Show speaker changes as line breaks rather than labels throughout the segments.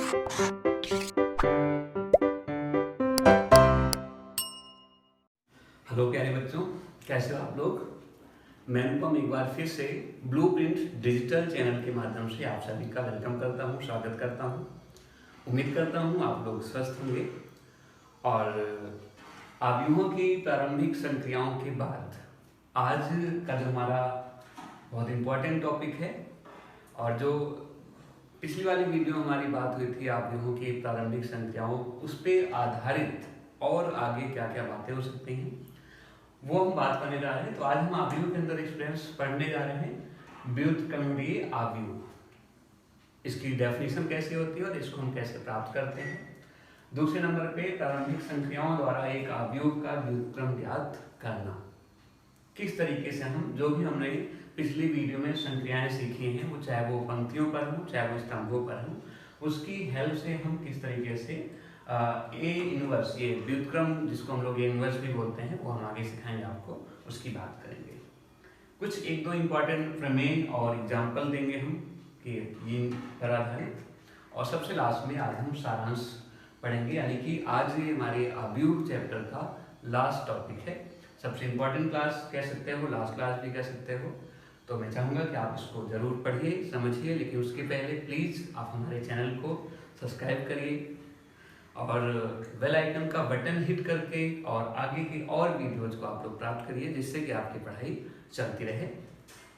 Hello प्यारे बच्चों, कैसे हो आप लोग। मैं अनुपम एक बार फिर से ब्लूप्रिंट डिजिटल चैनल के माध्यम से आप सभी का वेलकम करता हूं, स्वागत करता हूं। उम्मीद करता हूं आप लोग स्वस्थ होंगे। और आव्यूहों की प्रारंभिक संक्रियाओं के बाद आज का जो हमारा बहुत इम्पोर्टेंट टॉपिक है, और जो पिछली वाली वीडियो हमारी बात हुई थी आव्यूहों की प्रारंभिक संक्रियाओं, उस पर आधारित और आगे क्या क्या बातें हो सकती हैं वो हम बात करने जा रहे हैं। तो आज हम आव्यूह के अंदर एक्सपीरियंस पढ़ने जा रहे हैं व्युत्क्रमणीय आव्यूह, इसकी डेफिनेशन कैसे होती है और इसको हम कैसे प्राप्त करते हैं। दूसरे नंबर पे प्रारंभिक संक्रियाओं द्वारा एक आव्यूह का व्युत्क्रम ज्ञात करना, किस तरीके से हम जो भी हमने पिछली वीडियो में संक्रियाएं सीखी हैं, वो चाहे वो पंक्तियों पर हो चाहे वो स्तंभों पर हो, उसकी हेल्प से हम किस तरीके से ए इनवर्स, ये व्युत्क्रम जिसको हम लोग ए इनवर्स भी बोलते हैं, वो हम आगे सिखाएंगे आपको, उसकी बात करेंगे। कुछ एक दो इम्पॉर्टेंट प्रमेय और एग्जाम्पल देंगे हम कि ये पर आधारित, और सबसे लास्ट में आज हम सारांश पढ़ेंगे, यानी कि आज ये हमारे आव्यूह चैप्टर का लास्ट टॉपिक है। सबसे इम्पॉर्टेंट क्लास कह सकते हो, लास्ट क्लास भी कह सकते हो। तो मैं चाहूँगा कि आप इसको ज़रूर पढ़िए, समझिए, लेकिन उसके पहले प्लीज़ आप हमारे चैनल को सब्सक्राइब करिए और बेल आइकन का बटन हिट करके और आगे की और वीडियोज को आप लोग प्राप्त करिए, जिससे कि आपकी पढ़ाई चलती रहे।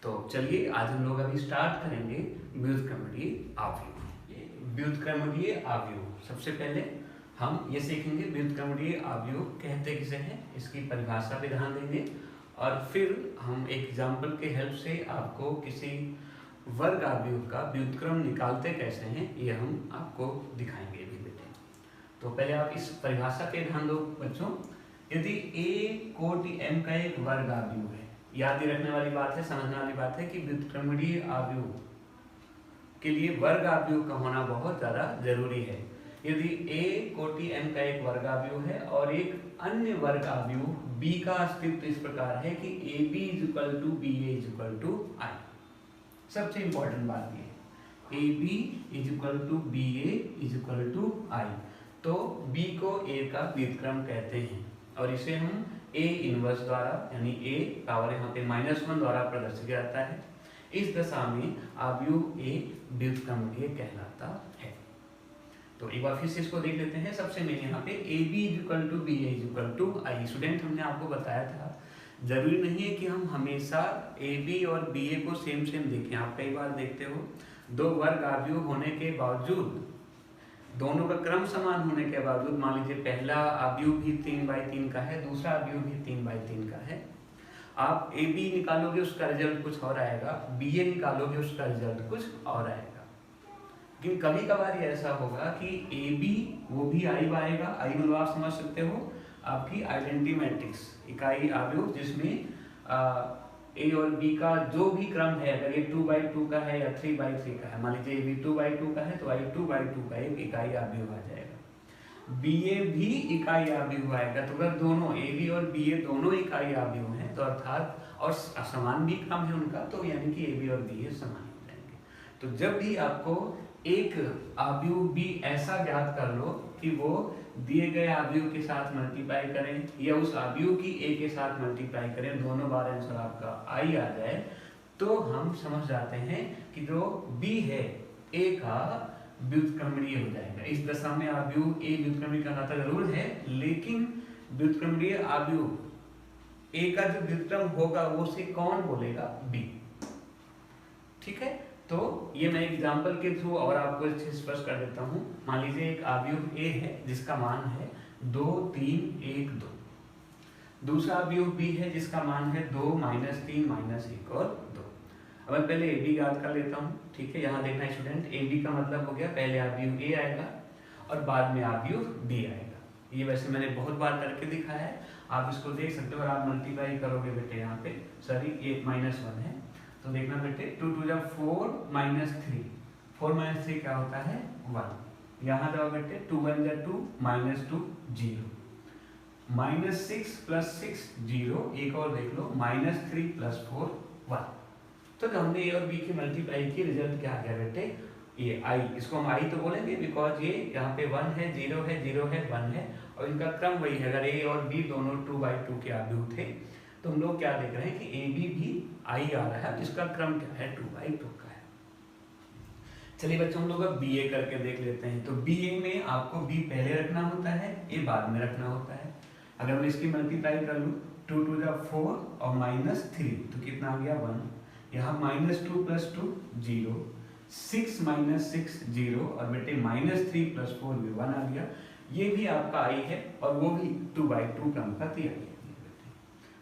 तो चलिए आज हम लोग अभी स्टार्ट करेंगे व्युत्क्रमणीय आव्यूह। व्युत्क्रमणीय आव्यूह, सबसे पहले हम ये सीखेंगे व्युत्क्रमणीय आव्यूह कहते किसे हैं, इसकी परिभाषा विधान देंगे, और फिर हम एक एग्जाम्पल के हेल्प से आपको किसी वर्ग आव्यूह का व्युत्क्रम निकालते कैसे हैं ये हम आपको दिखाएंगे भी बेटे। तो पहले आप इस परिभाषा पे ध्यान दो बच्चों। यदि A कोटि M का एक वर्ग आव्यूह है, याद रखने वाली बात है, समझने वाली बात है कि व्युत्क्रमणीय आव्यूह के लिए वर्ग आव्यूह का होना बहुत ज्यादा जरूरी है। यदि A कोटि M का एक वर्ग आव्यूह है और एक अन्य वर्ग आव्यूह B का अस्तित्व इस प्रकार है कि AB = BA = I। सबसे इंपॉर्टेंट बात ये, AB = BA = I, तो B को A का व्युत्क्रम कहते हैं, और इसे हम A इनवर्स द्वारा, यानी A पावर यहाँ पे -1 द्वारा प्रदर्शित किया जाता है। इस दशा में आव्यूह A व्युत्क्रमणीय कहलाता है। तो एक बार फिर से इसको देख लेते हैं। सबसे मेन यहाँ पे AB = BA = I। स्टूडेंट, हमने आपको बताया था जरूरी नहीं है कि हम हमेशा AB और BA को सेम देखें। आप कई बार देखते हो दो वर्ग आव्यूह होने के बावजूद, दोनों का क्रम समान होने के बावजूद, मान लीजिए पहला आव्यूह भी 3/3 का है, दूसरा आव्यूह भी 3/3 का है, आप AB निकालोगे उसका रिजल्ट कुछ और आएगा, BA निकालोगे उसका रिजल्ट कुछ और आएगा। लेकिन कभी कभार ऐसा होगा कि AB वो भी I आएगा। I मतलब आप समझ सकते हो आपकी आइडेंटिटी मैट्रिक्स, इकाई आव्यूह, जिसमें A और B का जो भी क्रम है, अगर ये 2/2 का है या 3/3 का है, मान लीजिए AB 2/2 का है तो I 2/2 का एक इकाई आव्यूह आ जाएगा। BA भी इकाई आव्यूह आएगा। तो अगर दोनों AB और BA दोनों इकाई आव्यूह हैं, तो अर्थात और समान भी क्रम है उनका, तो यानी कि AB और BA समान हो जाएंगे। तो जब भी आपको एक आव्यूह भी ऐसा ज्ञात कर लो कि वो दिए गए आव्यूह के साथ मल्टीप्लाई करें या उस आव्यूह की A के साथ मल्टीप्लाई करें, दोनों बार आंसर आपका I आ जाए, तो हम समझ जाते हैं कि जो B है A का व्युत्क्रमणीय हो जाएगा। इस दशा में आव्यूह A व्युत्क्रमणीय कहलाता जरूर है, लेकिन व्युत्क्रमणीय आव्यूह A का जो व्युत्क्रम होगा वो से कौन बोलेगा? B। ठीक है, तो ये मैं एग्जाम्पल के थ्रू और आपको अच्छे स्पष्ट कर देता हूँ। मान लीजिए एक आव्यूह A है जिसका मान है 2 3 1 2, दूसरा आव्यूह B है जिसका मान है 2 -3 -1 और 2। अब मैं पहले AB याद कर लेता हूँ। ठीक है, यहाँ देखना स्टूडेंट, AB का मतलब हो गया पहले आव्यूह A आएगा और बाद में आव्यूह B आएगा। ये वैसे मैंने बहुत बार करके दिखाया है, आप इसको देख सकते हो। और आप मल्टीप्लाई करोगे बेटे, यहाँ पे सॉरी ये -1 है, तो देखना बेटे 2 2 4 -3, 4 - 3 क्या होता है? 1। यहाँ जाओ बेटे 2 1 2 -2 0, -6 + 6 0, एक और देख लो -3 + 4 1। तो हमने A और B की मल्टीप्लाई की, रिजल्ट क्या आ गया बेटे? ये आई, इसको हम आई तो बोलेंगे बिकॉज ये यहाँ पे 1 है, 0 है, 0 है, 1 है और इनका क्रम वही है। अगर ए और बी दोनों 2/2 के आव्यूह थे तो हम लोग क्या देख रहे हैं कि ए बी भी आई आ रहा है, जिसका क्रम क्या है 2/2 का है। चलिए बच्चों हम लोग अब बी ए करके देख लेते हैं। तो बी ए में आपको बी पहले रखना होता है, ए बाद में रखना होता है। अगर मैं इसकी मल्टीप्लाई कर लूँ 2 to the 4 और -3 तो कितना आ गया 1। यहाँ -2 + 2 0, 6 - 6 0 और बेटे -3 + 4 भी 1 आ गया। ये भी आपका आई है और वो भी 2/2 क्रम का दिया गया।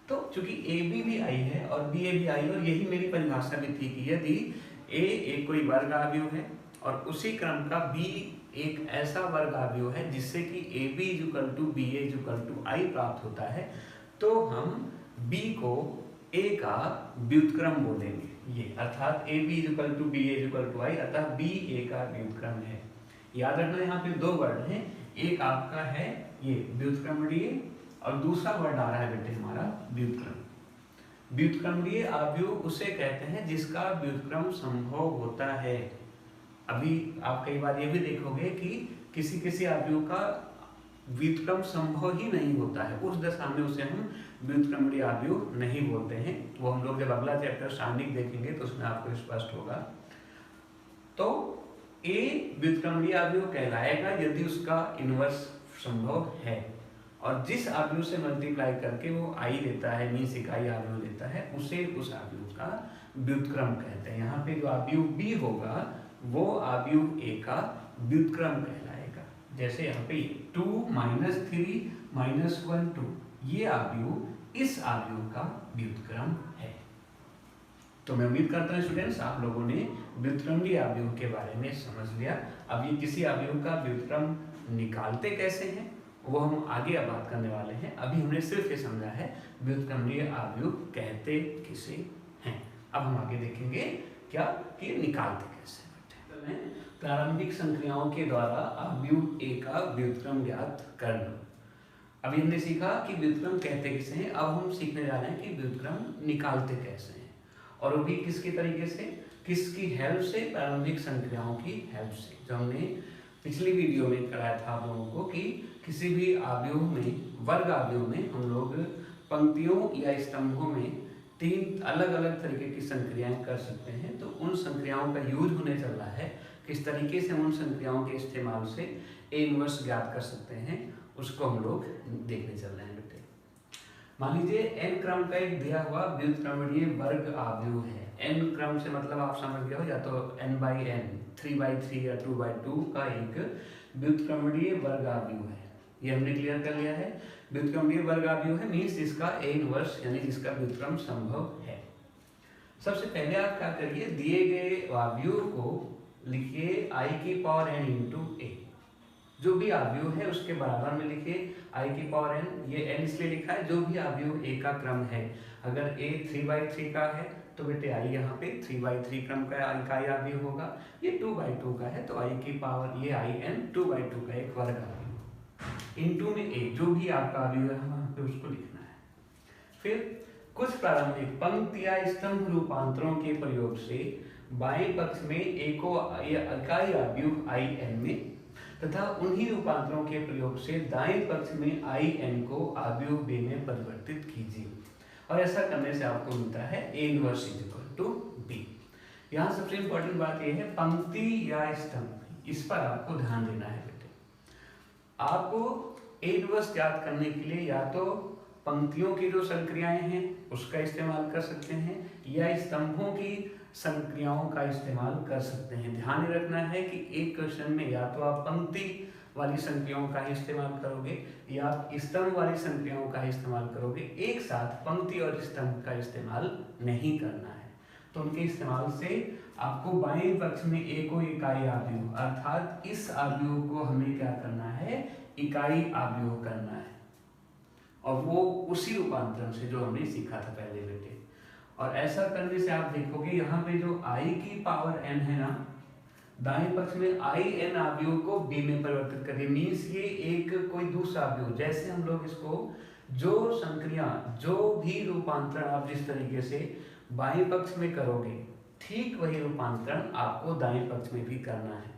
तो चूंकि ए बी भी आई है और बी ए भी आई, और यही मेरी परिभाषा भी थी कि यदि ए एक कोई वर्ग आव्यूह है और उसी क्रम का बी एक ऐसा वर्ग आव्यूह है जिससे कि ए बी = बी ए = आई प्राप्त होता है, तो हम बी को ए का व्युत्क्रम बोलेंगे। ये अर्थात ए बी = बी ए = आई, अतः बी ए का व्युत्क्रम है। याद रखना यहाँ पे दो वर्ड हैं, एक आपका है ये व्युत्क्रमणीय और दूसरा वर्ड आ रहा है बेटे हमारा व्युत्क्रम। व्युत्क्रमणीय आव्यूह उसे कहते हैं जिसका व्युत्क्रम संभव होता है। अभी आप कई बार ये भी देखोगे कि किसी किसी आव्यूह का व्युत्क्रम संभव ही नहीं होता है, उस दशा में उसे हम व्युत्क्रमणीय आव्यूह नहीं बोलते हैं। वो हम लोग जब अगला चैप्टर सारणिक देखेंगे तो उसमें आपको स्पष्ट होगा। तो ए व्युत्क्रमणीय आव्यूह कहलाएगा यदि उसका इनवर्स संभव है, और जिस आव्यूह से मल्टीप्लाई करके वो आई लेता है, मीन्स इकाई आव्यूह लेता है, उसे उस आव्यूह का व्युत्क्रम कहते हैं। यहाँ पे जो आव्यूह बी होगा वो आव्यूह ए का व्युत्क्रम कहलाएगा। जैसे यहाँ पे 2 - 3 - 1 2, ये आव्यूह इस आव्यूह का व्युत्क्रम है। तो मैं उम्मीद करता हूँ स्टूडेंट्स आप लोगों ने व्युत्क्रमणीय आव्यूह के बारे में समझ लिया। अब ये किसी आव्यूह का व्युत्क्रम निकालते कैसे हैं वो हम आगे अब बात करने वाले हैं। अभी हमने सिर्फ ये समझा है व्युत्क्रमणीय आव्यूह कहते किसे हैं। अब हम आगे देखेंगे क्या कि निकालते कैसे। प्रारंभिक संक्रियाओं के द्वारा आव्यूह ए का व्युत्क्रम ज्ञात करना। अभी हमने सीखा कि व्युत्क्रम कहते किसे हैं, अब हम सीखने जा रहे हैं कि व्युत्क्रम निकालते कैसे हैं, और वो भी किसके तरीके से, किसकी हेल्प से, प्रारंभिक संक्रियाओं की हेल्प से। जो हमने पिछली वीडियो में कराया था आप लोगों को कि किसी भी आव्यूह में, वर्ग आव्यूह में हम लोग पंक्तियों या स्तंभों में 3 अलग अलग तरीके की संक्रियाएं कर सकते हैं। तो उन संक्रियाओं का यूज होने चल रहा है, किस तरीके से उन संक्रियाओं के इस्तेमाल से ए इनवर्स ज्ञात कर सकते हैं, उसको हम लोग देखने चल रहे हैं बेटे। मान लीजिए n क्रम का एक दिया हुआ व्युत्क्रमणीय वर्ग आव्यूह है। n क्रम से मतलब आप समझ गए हो, या तो n/n, 3/3 या 2/2 का एक व्युत्क्रमणीय वर्ग आव्यूह है। ये हमने क्लियर कर लिया है। व्युत्क्रमणीय वर्ग आव्यूह है मीन्स जिसका ए इनवर्स यानी जिसका व्युत्क्रम संभव है। सबसे पहले आप क्या करिए, दिए गए आव्यूह को लिखिए i⁴n × a। जो भी आव्यूह है उसके बराबर में लिखिए i⁴n। ये n इसलिए लिखा है जो भी आव्यूह a का क्रम है। अगर a 3/3 का है तो बेटे i यहाँ पे 3/3 क्रम का इकाई आव्यूह होगा। ये 2/2 का है तो ये in 2/2 का एक वर्ग आव्यूह इंटू में a, जो भी आपका आव्यूह है वहाँ पे उसको लिखना है। फिर कुछ प्रारंभिक पंक्ति या स्तंभ रूपांतरों के प्रयोग से बाएं पक्ष में a को इकाई आव्यूह in में तथा उन्हीं रूपांतरों के प्रयोग से दाएं पक्ष में in को आव्यूह b में परिवर्तित कीजिए, और ऐसा करने से आपको मिलता है a इनवर्स = b। यहाँ सबसे इंपॉर्टेंट बात यह है पंक्ति या स्तंभ, इस पर आपको ध्यान देना है बेटे। आपको a इनवर्स ज्ञात करने के लिए या तो पंक्तियों की जो संक्रियाएं हैं उसका इस्तेमाल कर सकते हैं या स्तंभों की संक्रियाओं का इस्तेमाल कर सकते हैं। ध्यान रखना है कि एक क्वेश्चन में या तो आप पंक्ति वाली संक्रियाओं का ही इस्तेमाल करोगे या आप स्तंभ वाली संक्रियाओं का ही इस्तेमाल करोगे। एक साथ पंक्ति और स्तंभ का इस्तेमाल नहीं करना है। तो उनके इस्तेमाल से आपको बाएं पक्ष में a को इकाई आव्यूह अर्थात इस आव्यूह को हमें क्या करना है, इकाई आव्यूह करना है, और वो उसी रूपांतरण से जो हमने सीखा था पहले बेटे। और ऐसा करने से आप देखोगे यहाँ पे जो i⁴n है ना, दाएं पक्ष में in आव्यूह को b में परिवर्तित करिए। मीन्स ये एक कोई दूसरा आव्यूह, जैसे हम लोग इसको जो संक्रिया, जो भी रूपांतरण आप जिस तरीके से बाएं पक्ष में करोगे, ठीक वही रूपांतरण आपको दाएं पक्ष में भी करना है।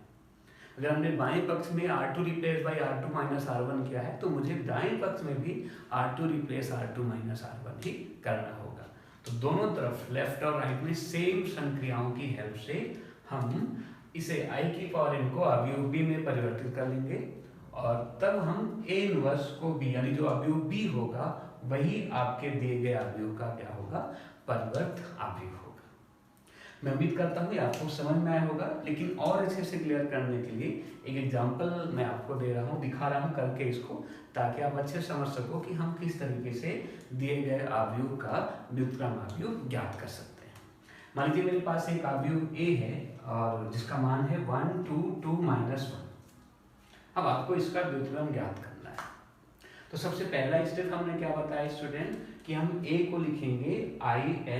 अगर हमने बाएं पक्ष में R2 replace by R2 minus R1 किया है तो मुझे दाएं पक्ष में भी R2 replace R2 minus R1 ही करना होगा। तो दोनों तरफ लेफ्ट और राइट में सेम संक्रियाओं की हेल्प से हम इसे I की पावर n को अवयव B में परिवर्तित कर लेंगे और तब हम A इनवर्स को B यानी जो अवयव B होगा वही आपके दिए गए अवयव का क्या होगा, परिवर्त अवयव होगा। मैं उम्मीद करता हूँ आपको समझ में आया होगा, लेकिन और अच्छे से क्लियर करने के लिए एक एग्जांपल मैं आपको दे रहा हूँ, दिखा रहा हूँ करके इसको, ताकि आप अच्छे से समझ सको कि हम किस तरीके से दिए गए अवयव का व्युत्क्रम अवयव ज्ञात कर सकते हैं। मान लीजिए मेरे पास एक अवयव A है और जिसका मान है 1 2 2 माइनस 1। अब आपको इसका व्युत्क्रम ज्ञात करना है। तो सबसे पहला स्टेप हमने क्या बताया स्टूडेंट, कि हम A को लिखेंगे INA,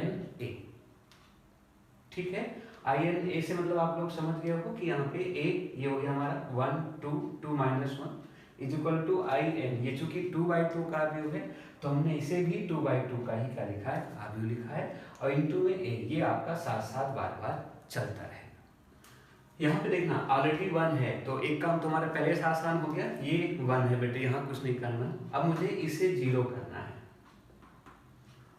ठीक है। INA से मतलब आप लोग समझ गए हो कि यहाँ पे A ये हो गया हमारा 1 2 2 minus 1 is equal to IN, ये चूंकि 2/2 का अवयव है तो हमने इसे भी 2/2 का ही क्या लिखा है, अवयव लिखा है, और इनटू में A, ये आपका साथ साथ बार बार चलता रहेगा। यहाँ पे देखना ऑलरेडी 1 है तो एक काम तुम्हारा पहले से आसान हो गया, ये 1 है बेटे, यहाँ कुछ नहीं करना। अब मुझे इसे 0 करना है।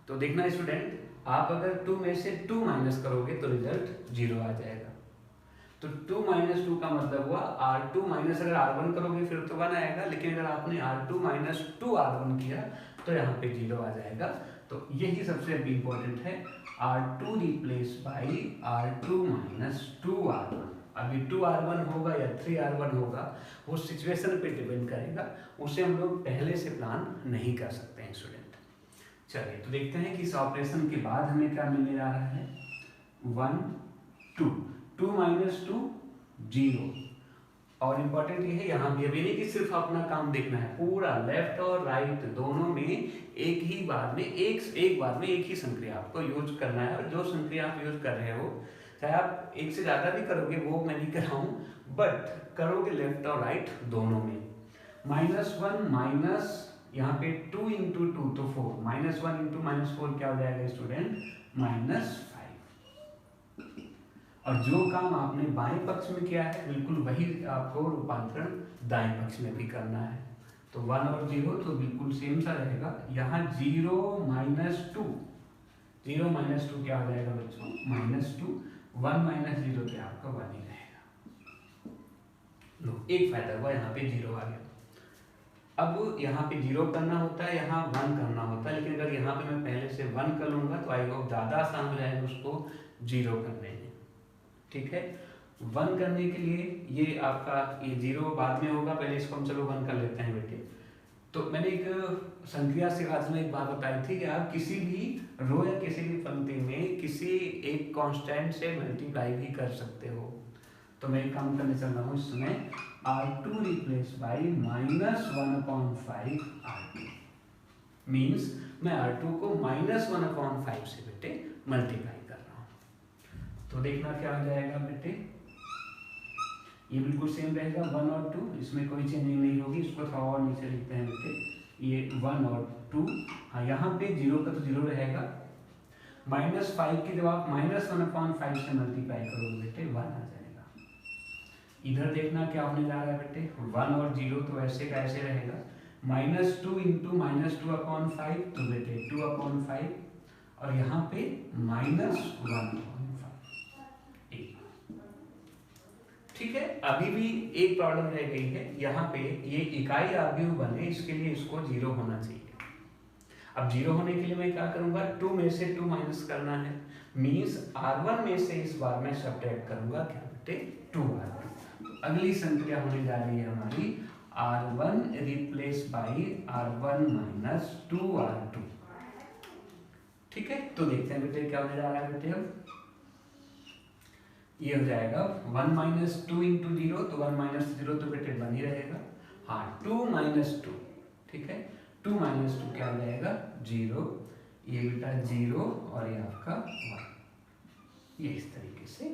तो देखना स्टूडेंट, आप अगर 2 में से 2 माइनस करोगे तो रिजल्ट 0 आ जाएगा। तो 2 माइनस 2 का मतलब हुआ R2 माइनस, अगर R1 करोगे फिर तो 1 आएगा, लेकिन अगर आपने R2 माइनस 2 R1 किया तो यहाँ पे 0 आ जाएगा। तो यही सबसे इम्पोर्टेंट है, R2 replace by R2 minus 2 R1। अभी 2 R1 होगा या 3 R1 होगा वो सिचुएशन पे डिपेंड करेगा, उसे हम लोग पहले से प्लान नहीं कर सकते हैं स्टूडेंट। चलिए तो देखते हैं कि इस ऑपरेशन के बाद हमें क्या मिलने जा रहा है, 1 2 2 माइनस 2 0। और इम्पोर्टेंट ये है यहाँ भी अभी नहीं कि सिर्फ अपना काम देखना है, पूरा लेफ्ट और राइट दोनों में एक ही बार में एक बार में एक ही संक्रिया आपको यूज करना है। और जो संक्रिया आप यूज कर रहे हो, चाहे आप एक से ज्यादा भी करोगे वो मैं नहीं कर रहा हूँ, बट करोगे लेफ्ट और राइट दोनों में। -1 माइनस यहाँ पे 2 इंटू 2 तो 4, -1 इंटू -4 क्या हो जाएगा स्टूडेंट, -5। और जो काम आपने बाएं पक्ष में किया है बिल्कुल वही आपको रूपांतरण दाएं पक्ष में भी करना है। तो 1 और 0 तो बिल्कुल सेम सा रहेगा। यहाँ 0 माइनस 2 क्या हो जाएगा बच्चों, -2। 1 माइनस 0 क्या आपका 1 ही रहेगा। लो एक फायदा हुआ, यहाँ पे 0 आ गया। अब यहाँ पे 0 करना होता है, यहाँ 1 करना होता है, लेकिन अगर यहाँ पे मैं पहले से 1 कर लूँगा तो आई होप ज़्यादा आसान हो जाएगा उसको 0 करने में, ठीक है। 1 करने के लिए ये आपका ये 0 बाद में होगा, पहले इसको हम चलो 1 कर लेते हैं बेटे। तो मैंने एक संक्रिया से आज में एक बात बताई थी कि आप किसी भी रो या किसी भी पंक्ति में किसी एक कांस्टेंट से मल्टीप्लाई भी कर सकते हो। तो मैं एक काम करने चल रहा हूँ इस समय, R2 replace by -1/5 R2 means मैं R2 को -1/5 से बेटे मल्टीप्लाई कर रहा हूँ। तो देखना क्या हो जाएगा बेटे, ये बिल्कुल सेम रहेगा 1 और 2, इसमें कोई चेंजिंग नहीं होगी। इसको थोड़ा और नीचे लिखते हैं बेटे, ये 1 और 2, हाँ यहाँ पे 0 का तो 0 रहेगा। -5 की जब आप -1/5 से मल्टीप्लाई करोगे बेटे 1 आ जाएगा। इधर देखना क्या होने जा रहा है बेटे, 1 और 0 तो ऐसे का ऐसे रहेगा। -2 इंटू -2/5 तो बेटे 2/5, और यहाँ पे -1/5, ठीक है। अभी भी एक प्रॉब्लम रह गई है, यहाँ पे ये इकाई अवयव बने इसके लिए इसको 0 होना चाहिए। अब 0 होने के लिए मैं क्या करूंगा, 2 में से 2 माइनस करना है, मीन्स R1 में से इस बार मैं सब्ट्रैक्ट करूंगा क्या बेटे, 2R2। अगली संक्रिया होने जा रही है हमारी R1 replace by R1 minus 2R2, ठीक है। तो देखते हैं बेटे क्या होने जा रहा है बेटे, अब ये हो जाएगा 1 माइनस 2 इंटू 0, तो 1 माइनस 0 तो बेटे 1 ही रहेगा। हाँ 2 माइनस 2, ठीक है, 2 माइनस 2 क्या हो जाएगा 0, ये बेटा 0 और ये आपका 1, ये इस तरीके से।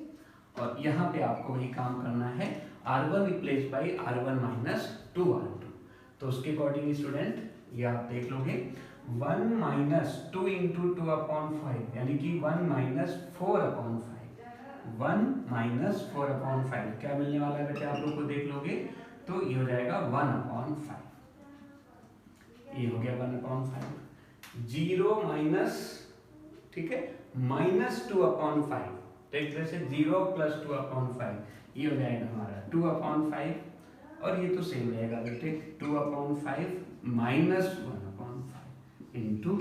और यहाँ पे आपको वही काम करना है, R1 replace by R1 minus 2R2। तो उसके अकॉर्डिंग स्टूडेंट ये आप देख लोगे 1 माइनस 2 इंटू 2/5 यानी कि 1 माइनस 4/5, 1 माइनस 4/5, क्या मिलने वाला है बेटे आप लोग को देख लोगे तो ये हो जाएगा 1/5, ये हो गया 1/5। 0 माइनस, ठीक है, -2/5, तो एक तरह से 0 + 2/5, ये हो जाएगा हमारा 2/5, और ये तो सेम रहेगा बेटे 2/5 -1/5 इंटू ए।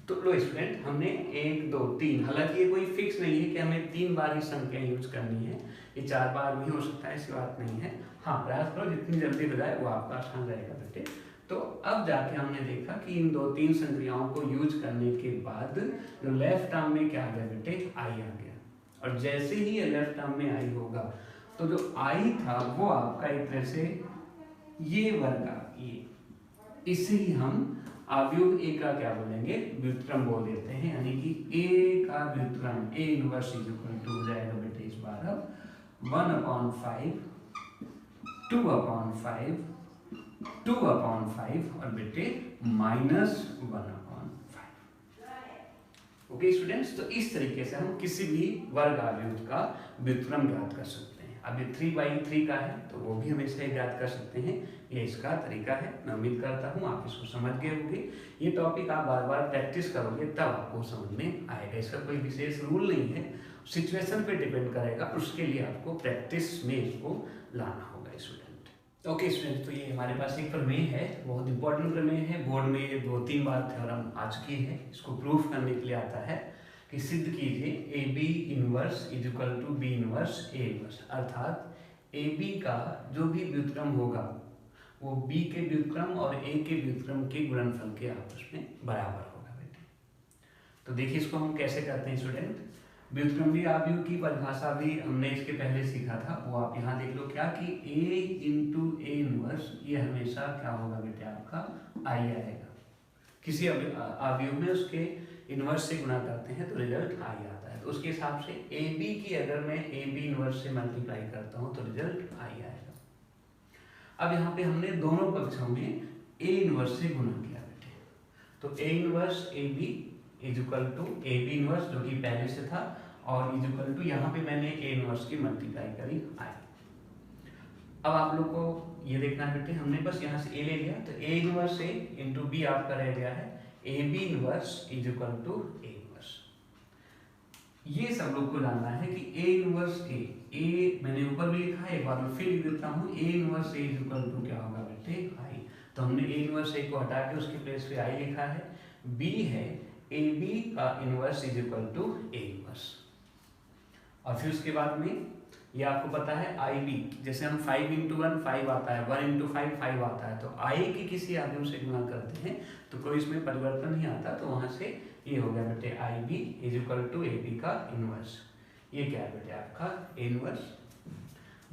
तो लो स्टूडेंट, हमने 1 2 3, हालांकि ये कोई फिक्स नहीं है कि हमें 3 बार ही संख्या यूज करनी है, ये 4 बार भी हो सकता है, ऐसी बात नहीं है। हाँ, प्रयास करो जितनी जल्दी हो जाए वो आपका आसान रहेगा बेटे। तो अब जाके हमने देखा कि इन 2-3 संक्रियाओं को यूज करने के बाद जो लेफ्ट आर्म में क्या आ गया बेटे, आई आ गया, और जैसे ही ये लेफ्ट आर्म में आई होगा तो जो आई था वो आपका एक तरह से ये वर्ग, ये इसे ही हम अवयव ए का क्या बोलेंगे, व्युत्क्रम बोल देते हैं, यानी कि ए का व्युत्क्रम A inverse is equal to हो जाएगा बेटे इस बार अब 1/5 2/5 2/5 और बेटे -1/5। ओके स्टूडेंट्स, तो इस तरीके से हम किसी भी वर्ग अवयव का व्युत्क्रम ज्ञात कर सकते हैं। अब ये 3/3 का है तो वो भी हम इसे ज्ञात कर सकते हैं, ये इसका तरीका है। मैं उम्मीद करता हूँ आप इसको समझ गए होंगे। ये टॉपिक आप बार बार प्रैक्टिस करोगे तब आपको समझ में आएगा, इसका कोई विशेष रूल नहीं है, सिचुएशन पे डिपेंड करेगा, उसके लिए आपको प्रैक्टिस में इसको लाना होगा स्टूडेंट। ओके स्टूडेंट, तो ये हमारे पास एक प्रमेय है, बहुत इंपॉर्टेंट प्रमेय है, बोर्ड में 2-3 बार थ्योरम आ चुकी है। इसको प्रूफ करने के लिए आता है कि सिद्ध कीजिए A B inverse is equal to B inverse A inverse, अर्थात ए बी का जो भी व्युत्क्रम होगा वो बी के व्युत्क्रम और ए के व्युत्क्रम के गुणनफल के आपस में बराबर होगा बेटे। तो देखिए इसको हम कैसे करते हैं स्टूडेंट। व्युत्क्रमी अवयव की परिभाषा भी हमने इसके पहले सीखा था, वो आप यहाँ देख लो क्या कि a इंटू ए इनवर्स ये हमेशा क्या होगा बेटे आपका आई आएगा। किसी अवयव में उसके इनवर्स से गुणा करते हैं तो रिजल्ट आई आता है, तो उसके हिसाब से ए बी की अगर मैं ए बी इनवर्स से मल्टीप्लाई करता हूँ तो रिजल्ट आई आएगा। अब यहाँ पे हमने दोनों पक्षों में ए इनवर्स से गुणा किया बेटे, तो A inverse A B is equal to A B inverse जो कि पहले से था, और इज इक्वल टू यहाँ पे मैंने ए इनवर्स की मल्टीप्लाई करी आई। अब आप लोग को ये देखना है बेटे, हमने बस यहाँ से ए ले लिया तो A inverse A into B आपका रह गया है A B inverse is equal to A inverse. ये सब लोग को जानना है कि ए इनवर्स ए मैंने ऊपर भी लिखा है, एक बार मैं फिर लिख देता हूँ, A inverse A is equal to क्या होगा बेटे आई। तो हमने ए इनवर्स ए को हटा के उसके प्लेस पे आई लिखा है। बी है ए बी का inverse is equal to A inverse, और फिर उसके बाद में ये आपको पता है आई बी, जैसे हम 5 इंटू 1 5 आता है, 1 इंटू 5 5 आता है, तो आई की किसी अवयव से गुणा करते हैं तो कोई इसमें परिवर्तन नहीं आता, तो वहां से ये हो गया बेटे I B is equal to A B का इनवर्स। ये क्या है बेटे आपका ए इनवर्स।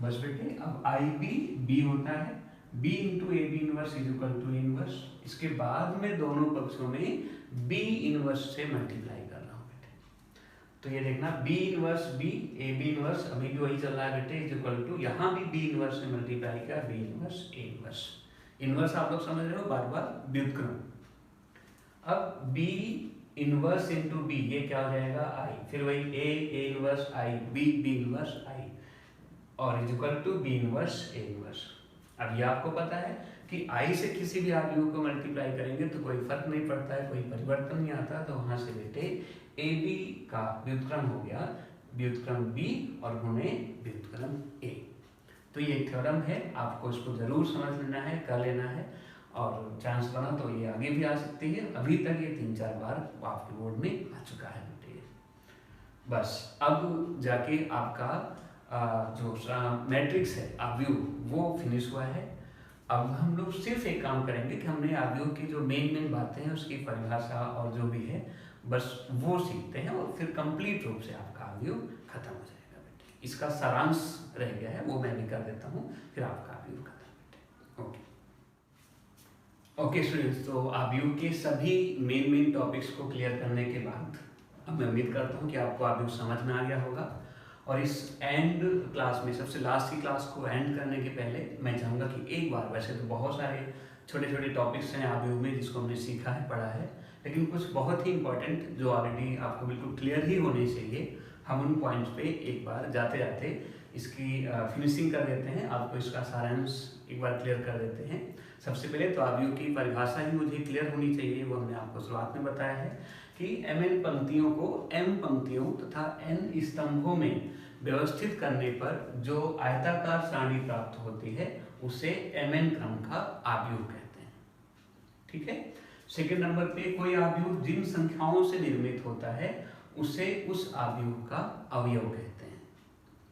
बस बेटे अब आई बी बी होता है B into A B inverse is equal to A inverse. इसके बाद में दोनों पक्षों में बी इनवर्स से मल्टीप्लाई कर रहा हूँ बेटे, तो ये देखना B inverse B A B inverse अभी भी वही चल रहा है बेटे इज इक्वल टू, यहाँ भी बी इनवर्स से मल्टीप्लाई किया B inverse A inverse. Inverse आप लोग समझ रहे हो, बार बार व्युत्क्रम। अब बी इनवर्स इंटू बी ये क्या हो जाएगा आई, फिर वही A inverse I B inverse I, और is equal to B inverse A inverse. अब ये आपको पता है कि आई से किसी भी अवयव को मल्टीप्लाई करेंगे तो कोई फर्क नहीं पड़ता है, कोई परिवर्तन नहीं आता, तो वहां से बेटे ए बी का व्युत्क्रम हो गया व्युत्क्रम बी और गुणे व्युत्क्रम ए। तो ये थ्योरम है, आपको इसको जरूर समझ लेना है, कर लेना है, और चांस बना तो ये आगे भी आ सकती है। अभी तक ये 3-4 बार आपके बोर्ड में आ चुका है बेटे। बस अब जाके आपका जो मैट्रिक्स है अवयव वो फिनिश हुआ है। अब हम लोग सिर्फ एक काम करेंगे कि हमने अवयव की जो मेन बातें हैं उसकी परिभाषा और जो भी है बस वो सीखते हैं, और फिर कंप्लीट रूप से आपका अवयव खत्म हो जाएगा बेटे। इसका सारांश रह गया है वो मैं भी कर देता हूँ, फिर आपका अवयव खत्म बेटे। ओके स्टूडेंट्स, तो अवयव के सभी मेन टॉपिक्स को क्लियर करने के बाद अब मैं उम्मीद करता हूँ कि आपको अवयव समझ में आ गया होगा। और इस एंड क्लास में, सबसे लास्ट की क्लास को एंड करने के पहले मैं चाहूँगा कि एक बार, वैसे तो बहुत सारे छोटे छोटे टॉपिक्स हैं अवयव में जिसको हमने सीखा है पढ़ा है, लेकिन कुछ बहुत ही इंपॉर्टेंट जो ऑलरेडी आपको बिल्कुल क्लियर ही होने चाहिए, हम उन पॉइंट्स पे एक बार जाते जाते इसकी फिनिशिंग कर देते हैं, आपको इसका सारांश एक बार क्लियर कर देते हैं। सबसे पहले तो अवयव की परिभाषा ही मुझे क्लियर होनी चाहिए, वो हमने आपको शुरुआत में बताया है कि mn पंक्तियों को m पंक्तियों तथा n स्तंभों में व्यवस्थित करने पर जो आयताकार सारणी प्राप्त होती है उसे mn क्रम का आव्यूह कहते हैं। ठीक है। सेकेंड नंबर पे कोई आव्यूह जिन संख्याओं से निर्मित होता है उसे उस आव्यूह का अवयव कहते हैं।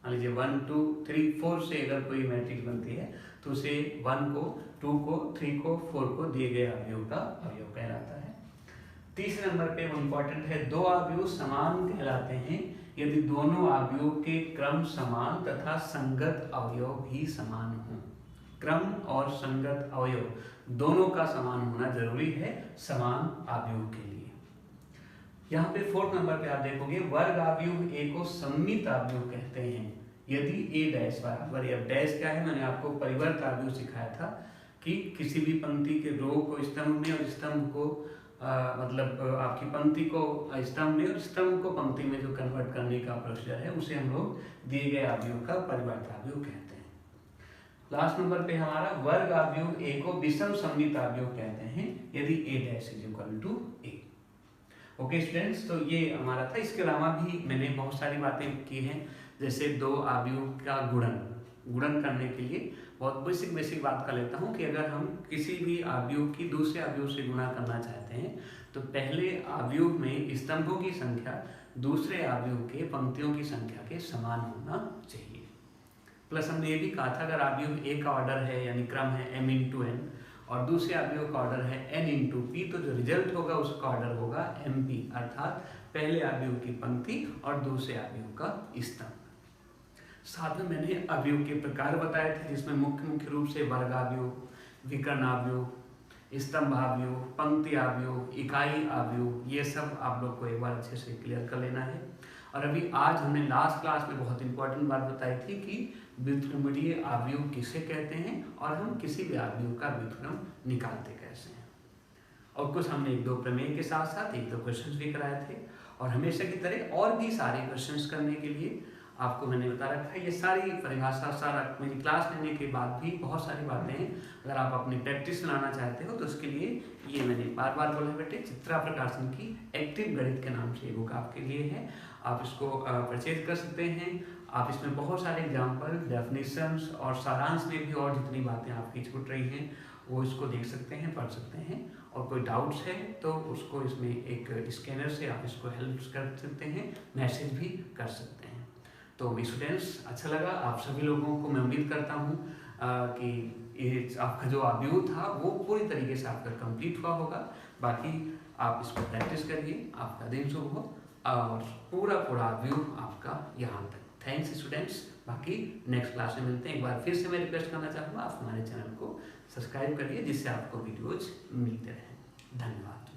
मान लीजिए 1 2 3 4 से अगर कोई मैट्रिक्स बनती है तो उसे 1 को 2 को 3 को 4 को दिए गए आव्यूह का अवयव कहलाता है। तीसरे नंबर पे वो इम्पोर्टेंट है, दो आव्यूह समान कहलाते हैं यदि दोनों आव्यूह के क्रम समान तथा संगत अवयव भी समान हों। क्रम और संगत अवयव दोनों का समान होना जरूरी है समान आव्यूह के लिए। यहाँ पे फोर्थ नंबर पे आप देखोगे वर्ग आव्यूह ए को सममित आव्यूह कहते हैं यदि ए डैश बराबर, अब डैश क्या है मैंने आपको परिवर्त आव्यूह सिखाया था कि किसी भी पंक्ति के रो को स्तंभ में और स्तंभ को मतलब आपकी पंक्ति को स्तंभ में और स्तंभ को पंक्ति में जो कन्वर्ट करने का प्रोसीजर है उसे हम लोग दिए गए आव्यूह का परिवर्त आव्यूह कहते हैं। लास्ट नंबर पे हमारा वर्ग आव्यूह ए को विषम सममित आव्यूह कहते हैं यदि A dash is equal to A. Okay students, तो ये हमारा था। इसके अलावा भी मैंने बहुत सारी बातें की हैं, जैसे दो आव्यूह का गुणन करने के लिए बहुत बेसिक बात कर लेता हूँ कि अगर हम किसी भी आव्यूह की दूसरे आव्यूह से गुणा करना चाहते हैं तो पहले आव्यूह में स्तंभों की संख्या दूसरे आव्यूह के पंक्तियों की संख्या के समान होना चाहिए। प्लस हमने ये भी कहा था अगर आव्यूह ए का ऑर्डर है यानी क्रम है m इंटू n और दूसरे आव्यूह का ऑर्डर है n इंटू p तो जो रिजल्ट होगा उसका ऑर्डर होगा mp, अर्थात पहले आव्यूह की पंक्ति और दूसरे आव्यूह का स्तंभ। साथ में मैंने आव्यूह के प्रकार बताए थे जिसमें मुख्य रूप से वर्ग आव्यूह, विकर्ण आव्यूह, स्तंभ आव्यूह, पंक्ति आव्यूह, इकाई आव्यूह, ये सब आप लोग को एक बार अच्छे से क्लियर कर लेना है। और अभी आज हमने लास्ट क्लास में बहुत इंपॉर्टेंट बात बताई थी कि व्युत्क्रमणीय आव्यूह किसे कहते हैं और हम किसी भी आव्यूह का व्युत्क्रम निकालते कैसे हैं। और कुछ हमने एक दो प्रमेय के साथ साथ एक दो क्वेश्चंस भी कराए थे और हमेशा की तरह और भी सारे क्वेश्चंस करने के लिए आपको मैंने बता रखा है। ये सारी परिभाषा सारा मेरी क्लास लेने के बाद भी बहुत सारी बातें हैं, अगर आप अपनी प्रैक्टिस में लाना चाहते हो तो उसके लिए ये मैंने बार बार बोला है बेटे, चित्रा प्रकाशन की एक्टिव गणित के नाम से बुक आपके लिए है, आप इसको परचेज कर सकते हैं। आप इसमें बहुत सारे एग्जाम्पल, डेफिनेशंस और सारांश में भी और जितनी बातें आपकी छूट रही हैं वो इसको देख सकते हैं, पढ़ सकते हैं। और कोई डाउट्स है तो उसको इसमें एक स्कैनर से आप इसको हेल्प कर सकते हैं, मैसेज भी कर सकते हैं। तो स्टूडेंट्स, अच्छा लगा आप सभी लोगों को। मैं उम्मीद करता हूँ कि ये आपका जो आव्यूह था वो पूरी तरीके से आपका कंप्लीट हुआ होगा। बाकी आप इसको प्रैक्टिस करिए, आपका दिन शुभ हो और पूरा आव्यूह आपका यहाँ तक। Thanks students. बाकी नेक्स्ट क्लास में मिलते हैं। एक बार फिर से मैं रिक्वेस्ट करना चाहूँगा आप हमारे चैनल को सब्सक्राइब करिए जिससे आपको वीडियोज मिलते रहें। धन्यवाद।